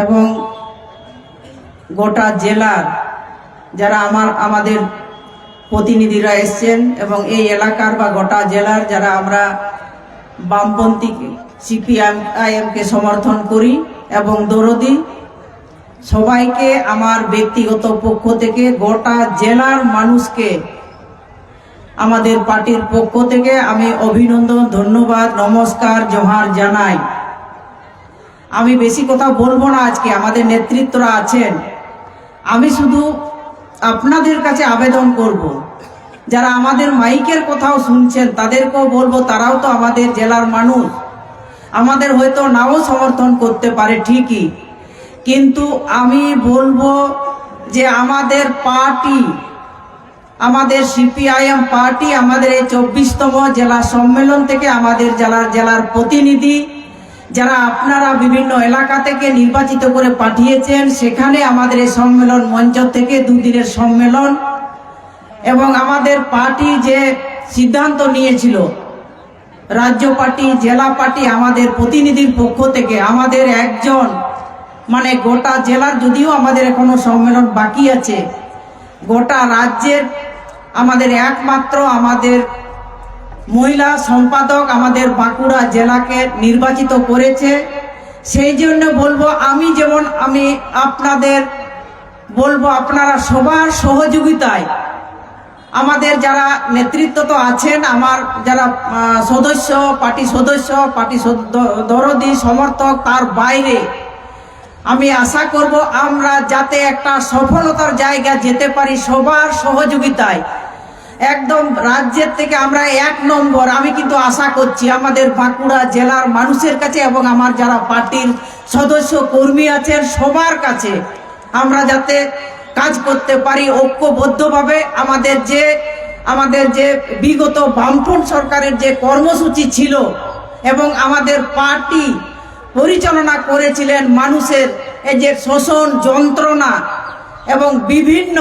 এবং গোটা জেলার যারা আমাদের প্রতিনিধিরা এসছেন এবং এই এলাকার বা গোটা জেলার যারা আমরা বামপন্থী সিপিআইএমকে সমর্থন করি এবং দরদি, সবাইকে আমার ব্যক্তিগত পক্ষ থেকে গোটা জেলার মানুষকে আমাদের পার্টির পক্ষ থেকে আমি অভিনন্দন, ধন্যবাদ, নমস্কার, জোহার জানাই। আমি বেশি কথা বলবো না, আজকে আমাদের নেতৃত্বরা আছেন। আমি শুধু আপনাদের কাছে আবেদন করব, যারা আমাদের মাইকের কথাও শুনছেন তাদেরকেও বলবো, তারাও তো আমাদের জেলার মানুষ, আমাদের হয়তো নাও সমর্থন করতে পারে ঠিকই, কিন্তু আমি বলবো যে আমাদের পার্টি, আমাদের সিপিআইএম পার্টি আমাদের এই 24তম জেলা সম্মেলন থেকে আমাদের জেলার প্রতিনিধি যারা আপনারা বিভিন্ন এলাকা থেকে নির্বাচিত করে পাঠিয়েছেন, সেখানে আমাদের এই সম্মেলন মঞ্চ থেকে দুদিনের সম্মেলন, এবং আমাদের পার্টি যে সিদ্ধান্ত নিয়েছিল রাজ্য পার্টি, জেলা পার্টি, আমাদের প্রতিনিধির পক্ষ থেকে আমাদের একজন, মানে গোটা জেলার, যদিও আমাদের এখনো সম্মেলন বাকি আছে, গোটা রাজ্যের আমাদের একমাত্র আমাদের মহিলা সম্পাদক আমাদের বাঁকুড়া জেলাকে নির্বাচিত করেছে। সেই জন্য বলবো, আমি আপনাদের বলবো, আপনারা সবার সহযোগিতায় আমাদের যারা নেতৃত্ব তো আছেন, আমার যারা সদস্য, পার্টি সদস্য, পার্টি দরদি সমর্থক, তার বাইরে আমি আশা করব আমরা যাতে একটা সফলতার জায়গা যেতে পারি সবার সহযোগিতায়। একদম রাজ্যের থেকে আমরা 1 নম্বর আমি কিন্তু আশা করছি আমাদের বাঁকুড়া জেলার মানুষের কাছে এবং আমার যারা পার্টির সদস্য কর্মী আছেন সবার কাছে আমরা যাতে কাজ করতে পারি ঐক্যবদ্ধভাবে। আমাদের যে বিগত বামফ্রন্ট সরকারের যে কর্মসূচি ছিল এবং আমাদের পার্টি পরিচালনা করেছিলেন, মানুষের এই যে শোষণ যন্ত্রণা এবং বিভিন্ন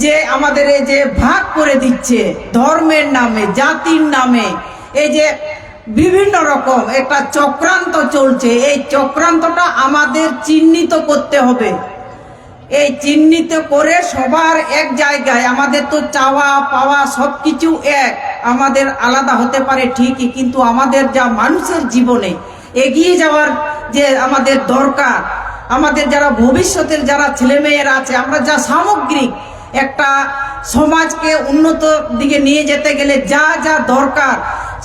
যে আমাদের এই যে ভাগ করে দিচ্ছে ধর্মের নামে, জাতির নামে, এই যে বিভিন্ন রকম একটা চক্রান্ত চলছে, এই চক্রান্তটা আমাদের চিহ্নিত করতে হবে। এই চিহ্নিত করে সবার এক জায়গায়, আমাদের তো চাওয়া পাওয়া সবকিছু এক, আমাদের আলাদা হতে পারে ঠিকই, কিন্তু আমাদের যা মানুষের জীবনে এগিয়ে যাওয়ার যে আমাদের দরকার, আমাদের যারা ভবিষ্যতের যারা ছেলেমেয়েরা আছে, আমরা যা সামগ্রিক একটা সমাজকে উন্নত দিকে নিয়ে যেতে গেলে যা যা দরকার,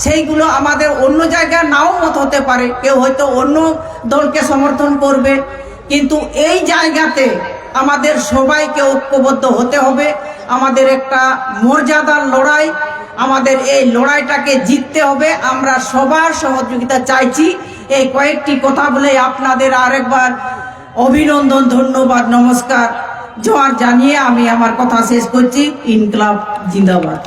সেইগুলো আমাদের অন্য জায়গায় নাও মত হতে পারে, কেউ হয়তো অন্য দলকে সমর্থন করবে, কিন্তু এই জায়গাতে আমাদের সবাইকে ঐক্যবদ্ধ হতে হবে। আমাদের একটা মর্যাদার লড়াই, আমাদের এই লড়াইটাকে জিততে হবে। আমরা সবার সহযোগিতা চাইছি। এই কয়েকটি কথা বলে আপনাদের আরেকবার অভিনন্দন, ধন্যবাদ, নমস্কার, জোহার জানিয়ে আমি আমার কথা শেষ করছি। ইনকলাব জিন্দাবাদ।